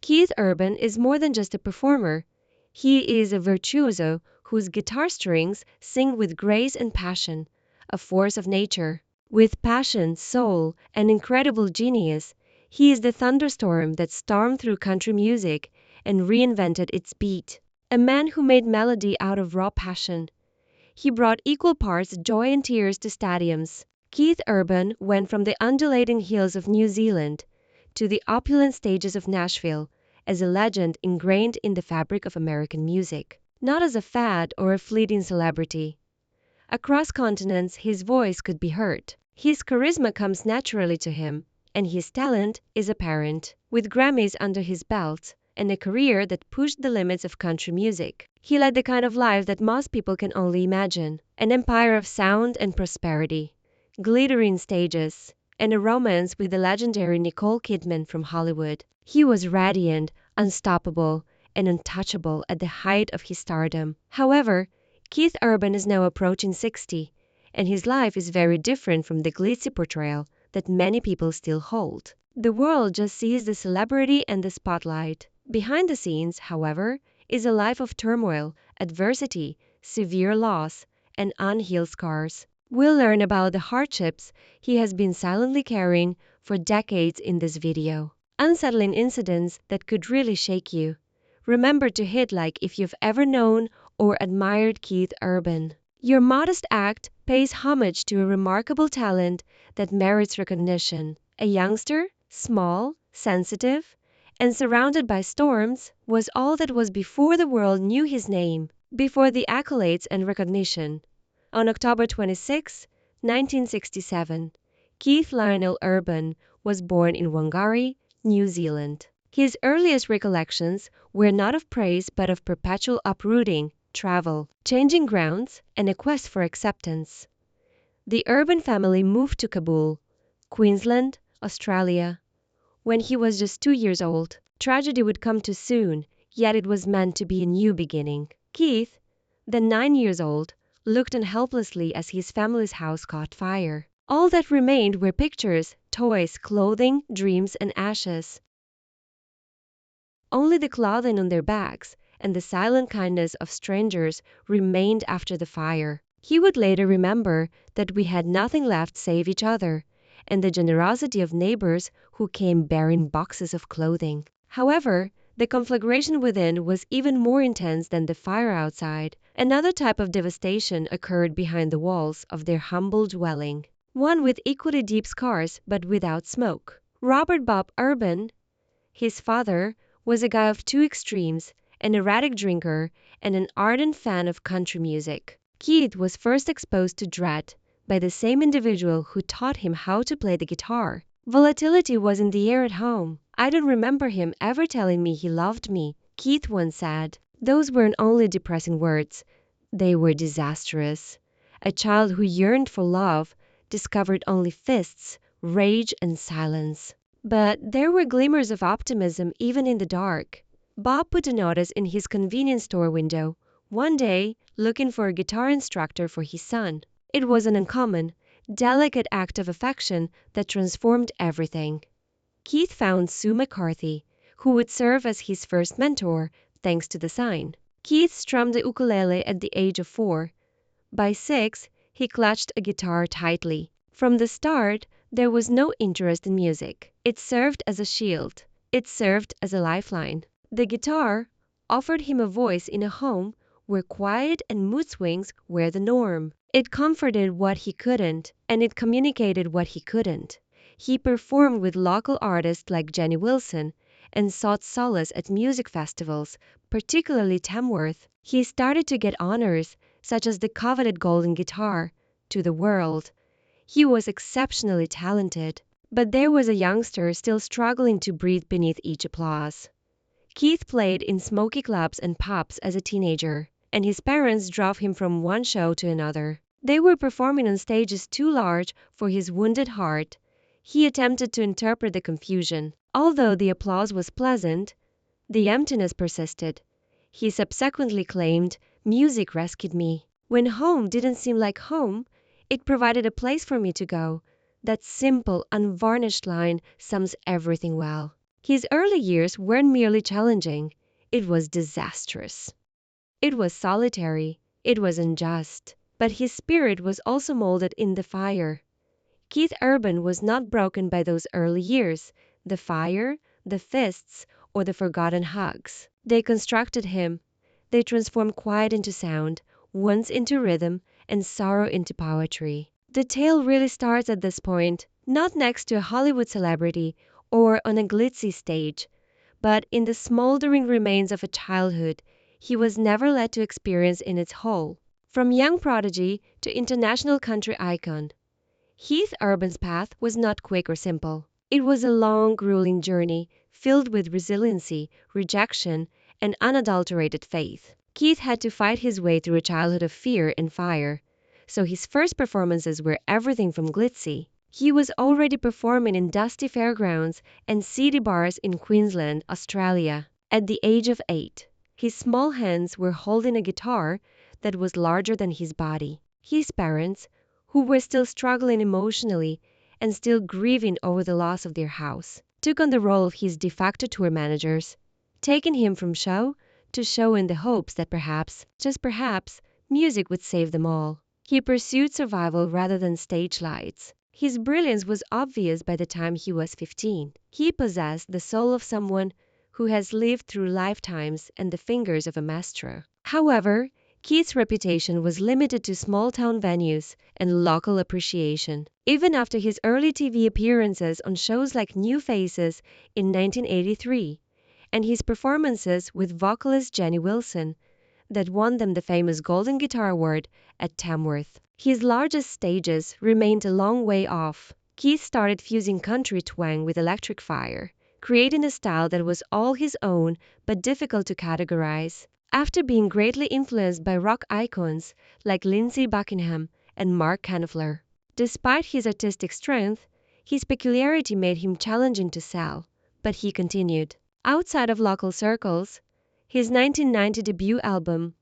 Keith Urban is more than just a performer. He is a virtuoso whose guitar strings sing with grace and passion, a force of nature. With passion, soul, and incredible genius, he is the thunderstorm that stormed through country music and reinvented its beat. A man who made melody out of raw passion. He brought equal parts joy and tears to stadiums. Keith Urban went from the undulating hills of New Zealand to the opulent stages of Nashville as a legend ingrained in the fabric of American music, not as a fad or a fleeting celebrity. Across continents, his voice could be heard. His charisma comes naturally to him, and his talent is apparent. With Grammys under his belt and a career that pushed the limits of country music, he led the kind of life that most people can only imagine: an empire of sound and prosperity, glittering stages, and a romance with the legendary Nicole Kidman from Hollywood. He was radiant, unstoppable, and untouchable at the height of his stardom. However, Keith Urban is now approaching 60, and his life is very different from the glitzy portrayal that many people still hold. The world just sees the celebrity and the spotlight. Behind the scenes, however, is a life of turmoil, adversity, severe loss, and unhealed scars. We'll learn about the hardships he has been silently carrying for decades in this video. Unsettling incidents that could really shake you. Remember to hit like if you've ever known or admired Keith Urban. Your modest act pays homage to a remarkable talent that merits recognition. A youngster, small, sensitive, and surrounded by storms, was all that was before the world knew his name, before the accolades and recognition. On October 26, 1967, Keith Lionel Urban was born in Whangarei, New Zealand. His earliest recollections were not of praise but of perpetual uprooting, travel, changing grounds, and a quest for acceptance. The Urban family moved to Kabul, Queensland, Australia, when he was just 2 years old. Tragedy would come too soon, yet it was meant to be a new beginning. Keith, then 9 years old, looked on helplessly as his family's house caught fire. All that remained were pictures, toys, clothing, dreams, and ashes. Only the clothing on their backs and the silent kindness of strangers remained after the fire. He would later remember that we had nothing left save each other and the generosity of neighbors who came bearing boxes of clothing. However, the conflagration within was even more intense than the fire outside. Another type of devastation occurred behind the walls of their humble dwelling, one with equally deep scars but without smoke. Robert Bob Urban, his father, was a guy of two extremes, an erratic drinker and an ardent fan of country music. Keith was first exposed to dread by the same individual who taught him how to play the guitar. Volatility was in the air at home. I don't remember him ever telling me he loved me, Keith once said. Those weren't only depressing words, they were disastrous. A child who yearned for love discovered only fists, rage, and silence. But there were glimmers of optimism even in the dark. Bob put a notice in his convenience store window one day looking for a guitar instructor for his son. It was an uncommon, delicate act of affection that transformed everything. Keith found Sue McCarthy, who would serve as his first mentor, thanks to the sign. Keith strummed the ukulele at the age of 4. By 6, he clutched a guitar tightly. From the start, there was no interest in music. It served as a shield. It served as a lifeline. The guitar offered him a voice in a home where quiet and mood swings were the norm. It comforted what he couldn't, and it communicated what he couldn't. He performed with local artists like Jenny Wilson and sought solace at music festivals, particularly Tamworth. He started to get honors, such as the coveted Golden Guitar, to the world. He was exceptionally talented, but there was a youngster still struggling to breathe beneath each applause. Keith played in smoky clubs and pubs as a teenager, and his parents drove him from one show to another. They were performing on stages too large for his wounded heart. He attempted to interpret the confusion. Although the applause was pleasant, the emptiness persisted. He subsequently claimed, "Music rescued me. When home didn't seem like home, it provided a place for me to go." That simple, unvarnished line sums everything well. His early years weren't merely challenging, it was disastrous. It was solitary, it was unjust, but his spirit was also molded in the fire. Keith Urban was not broken by those early years, the fire, the fists, or the forgotten hugs. They constructed him. They transformed quiet into sound, wounds into rhythm, and sorrow into poetry. The tale really starts at this point, not next to a Hollywood celebrity or on a glitzy stage, but in the smoldering remains of a childhood he was never let to experience in its whole. From young prodigy to international country icon, Keith Urban's path was not quick or simple. It was a long, grueling journey filled with resiliency, rejection, and unadulterated faith. Keith had to fight his way through a childhood of fear and fire, so his first performances were everything from glitzy. He was already performing in dusty fairgrounds and seedy bars in Queensland, Australia. At the age of 8, his small hands were holding a guitar that was larger than his body. His parents, who were still struggling emotionally and still grieving over the loss of their house, took on the role of his de facto tour managers, taking him from show to show in the hopes that perhaps, just perhaps, music would save them all. He pursued survival rather than stage lights. His brilliance was obvious by the time he was 15. He possessed the soul of someone who has lived through lifetimes and the fingers of a maestro. However, Keith's reputation was limited to small-town venues and local appreciation. Even after his early TV appearances on shows like New Faces in 1983 and his performances with vocalist Jenny Wilson that won them the famous Golden Guitar Award at Tamworth, his largest stages remained a long way off. Keith started fusing country twang with electric fire, creating a style that was all his own but difficult to categorize. After being greatly influenced by rock icons like Lindsey Buckingham and Mark Knopfler, despite his artistic strength, his peculiarity made him challenging to sell, but he continued. Outside of local circles, his 1990 debut album,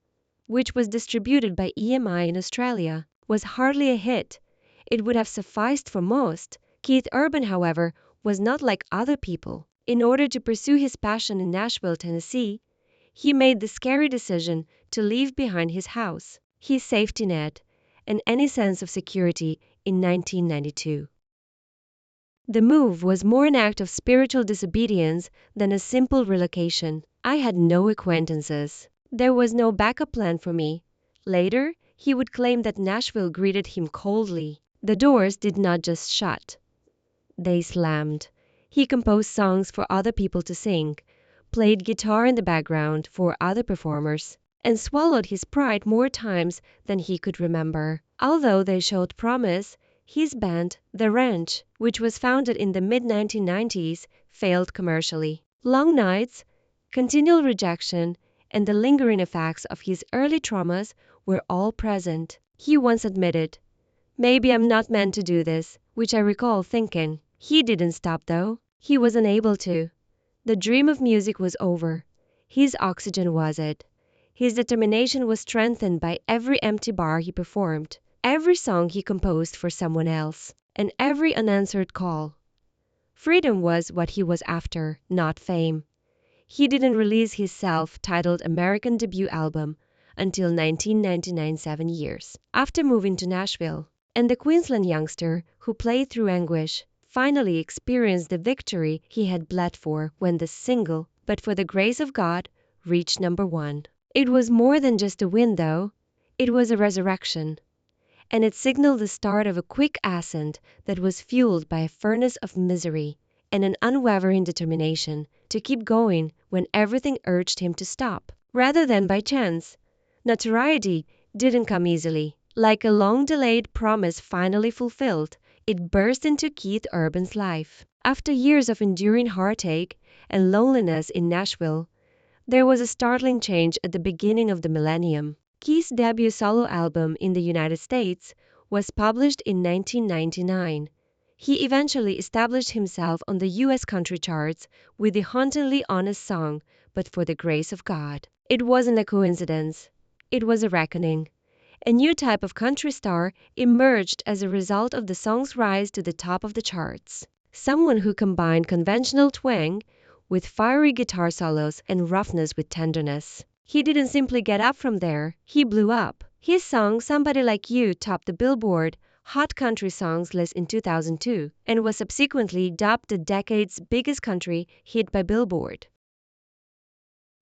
which was distributed by EMI in Australia, was hardly a hit. It would have sufficed for most. Keith Urban, however, was not like other people. In order to pursue his passion in Nashville, Tennessee, he made the scary decision to leave behind his house, his safety net, and any sense of security in 1992. The move was more an act of spiritual disobedience than a simple relocation. I had no acquaintances. There was no backup plan for me. Later, he would claim that Nashville greeted him coldly. The doors did not just shut. They slammed. He composed songs for other people to sing, played guitar in the background for other performers, and swallowed his pride more times than he could remember. Although they showed promise, his band, The Ranch, which was founded in the mid-1990s, failed commercially. Long nights, continual rejection, and the lingering effects of his early traumas were all present. He once admitted, "Maybe I'm not meant to do this," which I recall thinking. He didn't stop though. He was unable to. The dream of music was over. His oxygen was it. His determination was strengthened by every empty bar he performed, every song he composed for someone else, and every unanswered call. Freedom was what he was after, not fame. He didn't release his self-titled American debut album until 1999, 7 years after moving to Nashville. And the Queensland youngster who played through anguish finally experienced the victory he had bled for when the single, But for the Grace of God, reached #1. It was more than just a win, though. It was a resurrection. And it signaled the start of a quick ascent that was fueled by a furnace of misery and an unwavering determination to keep going when everything urged him to stop. Rather than by chance, notoriety didn't come easily. Like a long-delayed promise finally fulfilled, it burst into Keith Urban's life. After years of enduring heartache and loneliness in Nashville, there was a startling change at the beginning of the millennium. Keith's debut solo album in the United States was published in 1999. He eventually established himself on the U.S. country charts with the hauntingly honest song, But for the Grace of God. It wasn't a coincidence. It was a reckoning. A new type of country star emerged as a result of the song's rise to the top of the charts. Someone who combined conventional twang with fiery guitar solos and roughness with tenderness. He didn't simply get up from there, he blew up. His song Somebody Like You topped the Billboard Hot Country Songs list in 2002 and was subsequently dubbed the decade's biggest country hit by Billboard.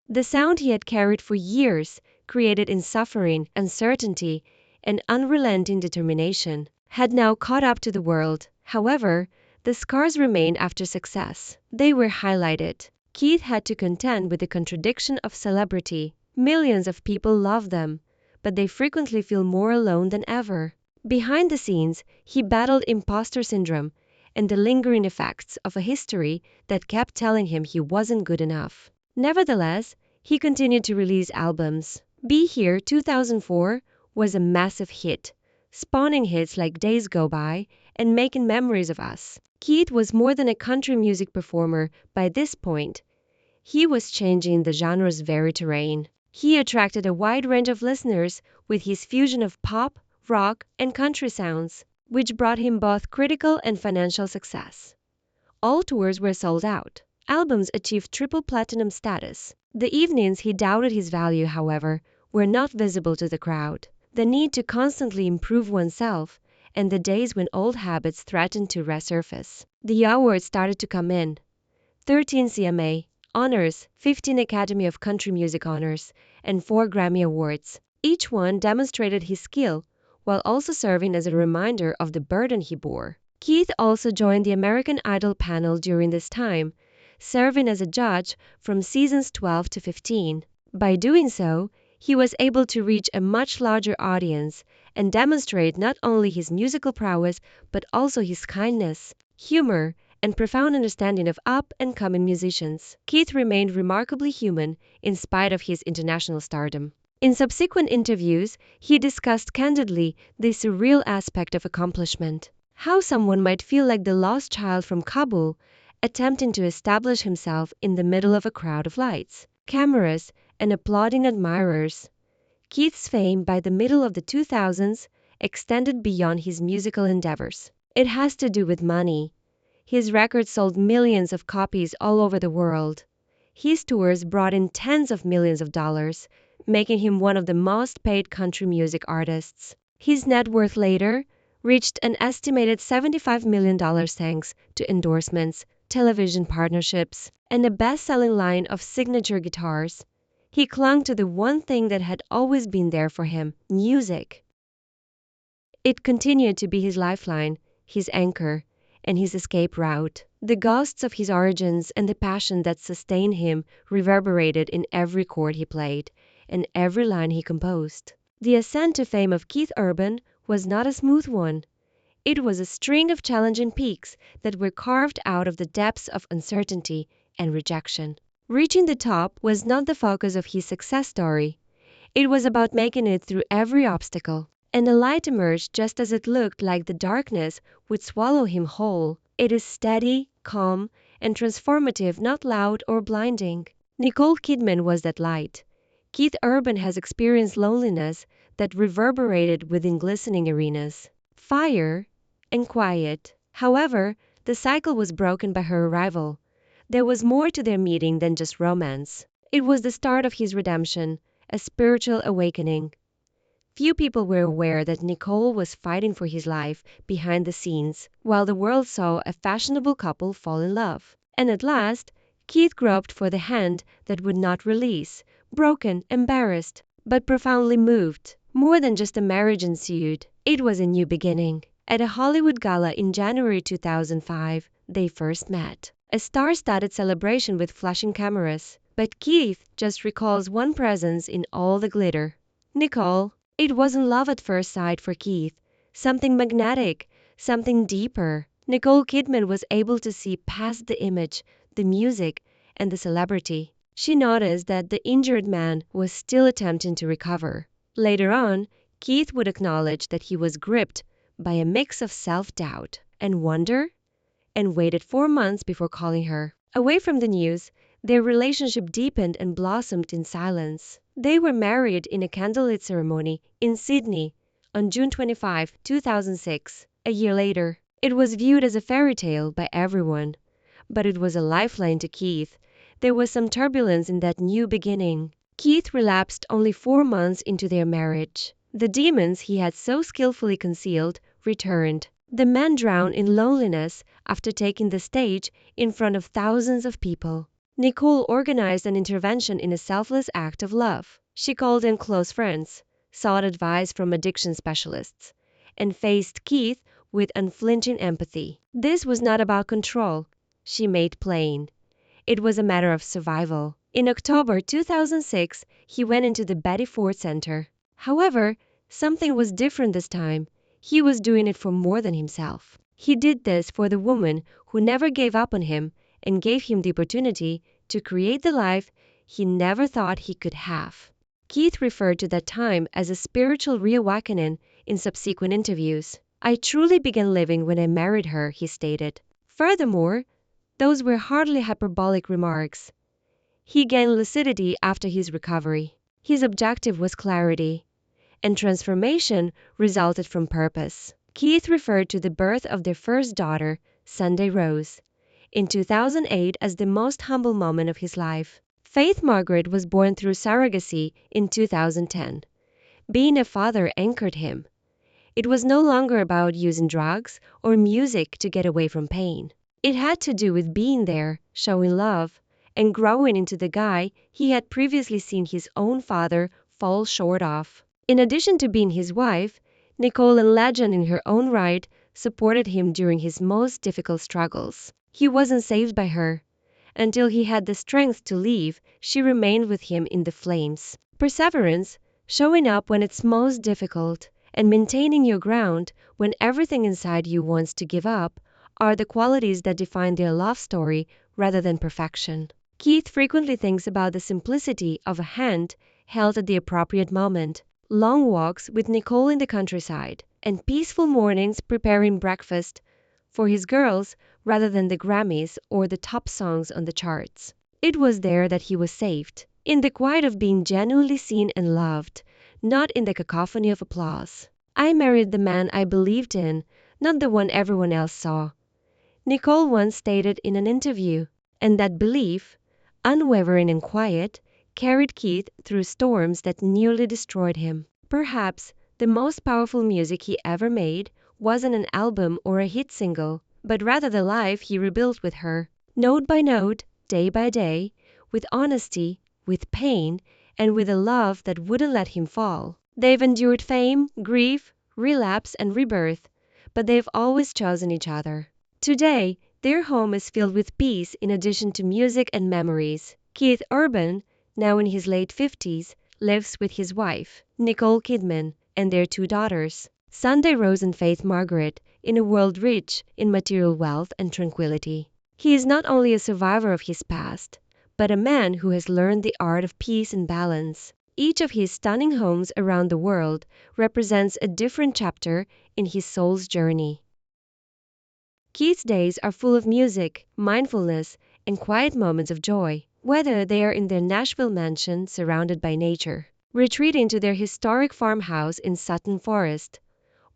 The sound he had carried for years, created in suffering, uncertainty, and unrelenting determination, had now caught up to the world. However, the scars remained after success. They were highlighted. Keith had to contend with the contradiction of celebrity. Millions of people love them, but they frequently feel more alone than ever. Behind the scenes, he battled imposter syndrome and the lingering effects of a history that kept telling him he wasn't good enough. Nevertheless, he continued to release albums. Be Here 2004 was a massive hit, spawning hits like Days Go By and Making Memories of Us. Keith was more than a country music performer by this point. He was changing the genre's very terrain. He attracted a wide range of listeners with his fusion of pop, rock, and country sounds, which brought him both critical and financial success. All tours were sold out. Albums achieved triple platinum status. The evenings he doubted his value, however, were not visible to the crowd. The need to constantly improve oneself and the days when old habits threatened to resurface. The awards started to come in. 13 CMA honors, 15 Academy of Country Music honors, and 4 Grammy Awards. Each one demonstrated his skill, while also serving as a reminder of the burden he bore. Keith also joined the American Idol panel during this time, serving as a judge from seasons 12 to 15. By doing so, he was able to reach a much larger audience and demonstrate not only his musical prowess but also his kindness, humor, and profound understanding of up-and-coming musicians. Keith remained remarkably human in spite of his international stardom. In subsequent interviews, he discussed candidly the surreal aspect of accomplishment. How someone might feel like the lost child from Kabul, attempting to establish himself in the middle of a crowd of lights, cameras, and applauding admirers. Keith's fame by the middle of the 2000s extended beyond his musical endeavors. It has to do with money. His records sold millions of copies all over the world. His tours brought in tens of millions of dollars, making him one of the most paid country music artists. His net worth later reached an estimated $75 million thanks to endorsements, television partnerships, and a best-selling line of signature guitars. He clung to the one thing that had always been there for him, music. It continued to be his lifeline, his anchor, and his escape route. The ghosts of his origins and the passion that sustained him reverberated in every chord he played and every line he composed. The ascent to fame of Keith Urban was not a smooth one. It was a string of challenging peaks that were carved out of the depths of uncertainty and rejection. Reaching the top was not the focus of his success story. It was about making it through every obstacle. And the light emerged just as it looked like the darkness would swallow him whole. It is steady, calm, and transformative, not loud or blinding. Nicole Kidman was that light. Keith Urban has experienced loneliness that reverberated within glistening arenas. Fire and quiet. However, the cycle was broken by her arrival. There was more to their meeting than just romance. It was the start of his redemption, a spiritual awakening. Few people were aware that Nicole was fighting for his life behind the scenes, while the world saw a fashionable couple fall in love. And at last, Keith groped for the hand that would not release, broken, embarrassed, but profoundly moved. More than just a marriage ensued, it was a new beginning. At a Hollywood gala in January 2005, they first met. A star-studded celebration with flashing cameras. But Keith just recalls one presence in all the glitter. Nicole. It wasn't love at first sight for Keith. Something magnetic, something deeper. Nicole Kidman was able to see past the image, the music, and the celebrity. She noticed that the injured man was still attempting to recover. Later on, Keith would acknowledge that he was gripped by a mix of self-doubt and wonder, and waited 4 months before calling her. Away from the news, their relationship deepened and blossomed in silence. They were married in a candlelit ceremony in Sydney on June 25, 2006. A year later, it was viewed as a fairy tale by everyone, but it was a lifeline to Keith, there was some turbulence in that new beginning. Keith relapsed only 4 months into their marriage. The demons he had so skillfully concealed returned. The man drowned in loneliness after taking the stage in front of thousands of people. Nicole organized an intervention in a selfless act of love. She called in close friends, sought advice from addiction specialists, and faced Keith with unflinching empathy. This was not about control, she made plain. It was a matter of survival. In October 2006, he went into the Betty Ford Center. However, something was different this time. He was doing it for more than himself. He did this for the woman who never gave up on him and gave him the opportunity to create the life he never thought he could have. Keith referred to that time as a spiritual reawakening in subsequent interviews. I truly began living when I married her, he stated. Furthermore, those were hardly hyperbolic remarks. He gained lucidity after his recovery. His objective was clarity, and transformation resulted from purpose. Keith referred to the birth of their first daughter, Sunday Rose, in 2008 as the most humble moment of his life. Faith Margaret was born through surrogacy in 2010. Being a father anchored him. It was no longer about using drugs or music to get away from pain. It had to do with being there, showing love, and growing into the guy he had previously seen his own father fall short of. In addition to being his wife, Nicole, a legend in her own right, supported him during his most difficult struggles. He wasn't saved by her. Until he had the strength to leave, she remained with him in the flames. Perseverance, showing up when it's most difficult, and maintaining your ground when everything inside you wants to give up, are the qualities that define their love story rather than perfection. Keith frequently thinks about the simplicity of a hand held at the appropriate moment, long walks with Nicole in the countryside, and peaceful mornings preparing breakfast for his girls rather than the Grammys or the top songs on the charts. It was there that he was saved, in the quiet of being genuinely seen and loved, not in the cacophony of applause. I married the man I believed in, not the one everyone else saw, Nicole once stated in an interview, and that belief, unwavering and quiet, carried Keith through storms that nearly destroyed him. Perhaps the most powerful music he ever made wasn't an album or a hit single, but rather the life he rebuilt with her, note by note, day by day, with honesty, with pain, and with a love that wouldn't let him fall. They've endured fame, grief, relapse, and rebirth, but they've always chosen each other. Today, their home is filled with peace in addition to music and memories. Keith Urban, now in his late 50s, lives with his wife, Nicole Kidman, and their 2 daughters, Sunday Rose and Faith Margaret, in a world rich in material wealth and tranquility. He is not only a survivor of his past, but a man who has learned the art of peace and balance. Each of his stunning homes around the world represents a different chapter in his soul's journey. Keith's days are full of music, mindfulness, and quiet moments of joy, whether they are in their Nashville mansion surrounded by nature, retreating to their historic farmhouse in Sutton Forest,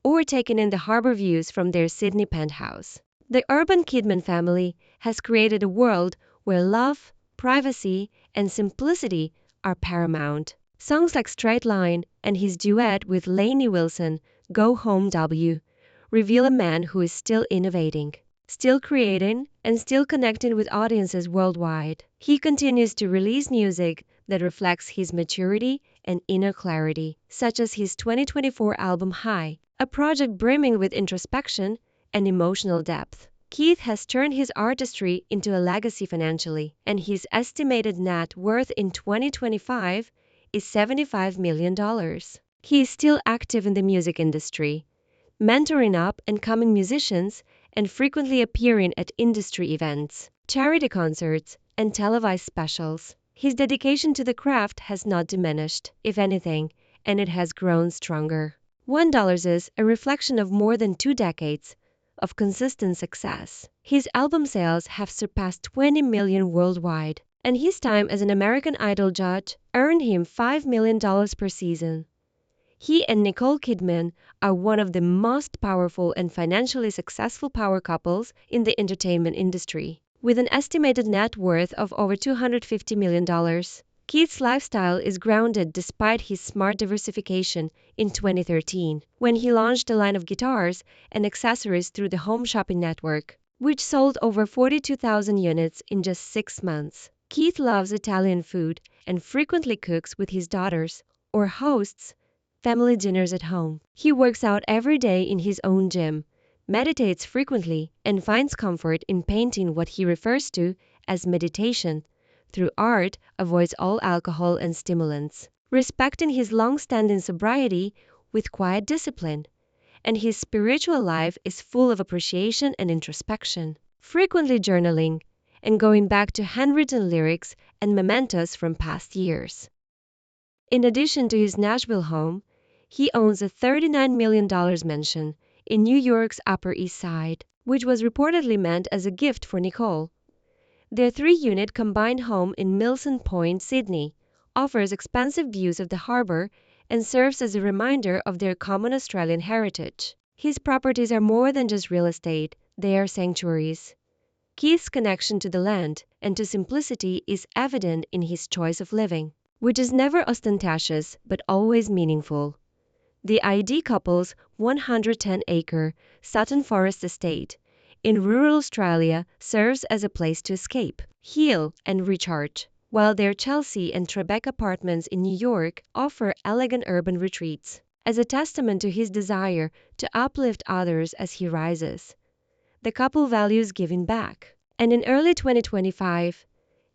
or taking in the harbor views from their Sydney penthouse. The Urban Kidman family has created a world where love, privacy, and simplicity are paramount. Songs like Straight Line and his duet with Lainey Wilson, Go Home W, reveal a man who is still innovating, still creating, and still connecting with audiences worldwide. He continues to release music that reflects his maturity and inner clarity, such as his 2024 album High, a project brimming with introspection and emotional depth. Keith has turned his artistry into a legacy financially, and his estimated net worth in 2025 is $75 million. He is still active in the music industry, mentoring up and coming musicians and frequently appearing at industry events, charity concerts, and televised specials. His dedication to the craft has not diminished, if anything, and it has grown stronger. $1 is a reflection of more than 2 decades of consistent success. His album sales have surpassed 20 million worldwide, and his time as an American Idol judge earned him $5 million per season. He and Nicole Kidman are one of the most powerful and financially successful power couples in the entertainment industry. with an estimated net worth of over $250 million. Keith's lifestyle is grounded despite his smart diversification in 2013, when he launched a line of guitars and accessories through the Home Shopping Network, which sold over 42,000 units in just 6 months. Keith loves Italian food and frequently cooks with his daughters or hosts family dinners at home. He works out every day in his own gym, meditates frequently, and finds comfort in painting what he refers to as meditation. Through art, avoids all alcohol and stimulants, respecting his long-standing sobriety with quiet discipline, and his spiritual life is full of appreciation and introspection, frequently journaling, and going back to handwritten lyrics and mementos from past years. In addition to his Nashville home, he owns a $39 million mansion in New York's Upper East Side, which was reportedly meant as a gift for Nicole. Their 3-unit combined home in Milson Point, Sydney, offers expansive views of the harbor and serves as a reminder of their common Australian heritage. His properties are more than just real estate, they are sanctuaries. Keith's connection to the land and to simplicity is evident in his choice of living, which is never ostentatious but always meaningful. The ID couple's 110-acre Sutton Forest estate in rural Australia serves as a place to escape, heal, and recharge, while their Chelsea and Tribeca apartments in New York offer elegant urban retreats. As a testament to his desire to uplift others as he rises, the couple values giving back. And in early 2025,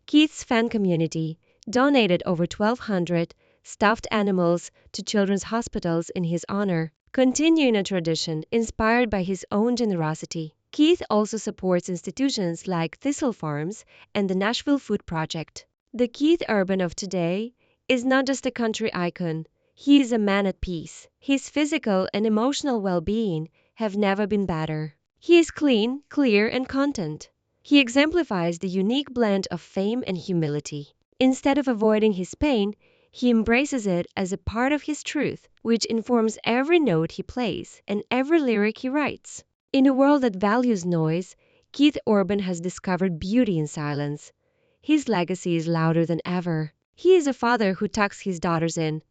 Keith's fan community donated over 1,200 stuffed animals to children's hospitals in his honor, continuing a tradition inspired by his own generosity. Keith also supports institutions like Thistle Farms and the Nashville Food Project. The Keith Urban of today is not just a country icon, he is a man at peace. His physical and emotional well-being have never been better. He is clean, clear, and content. He exemplifies the unique blend of fame and humility. Instead of avoiding his pain, he embraces it as a part of his truth, which informs every note he plays and every lyric he writes. In a world that values noise, Keith Urban has discovered beauty in silence. His legacy is louder than ever. He is a father who tucks his daughters in,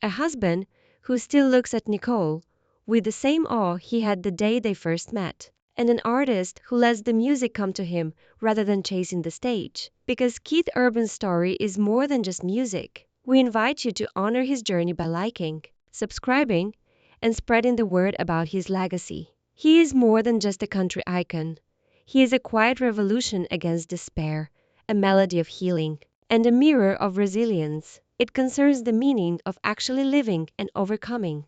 a husband who still looks at Nicole with the same awe he had the day they first met, and an artist who lets the music come to him rather than chasing the stage. Because Keith Urban's story is more than just music, we invite you to honor his journey by liking, subscribing, and spreading the word about his legacy. He is more than just a country icon. He is a quiet revolution against despair, a melody of healing, and a mirror of resilience. It concerns the meaning of actually living and overcoming.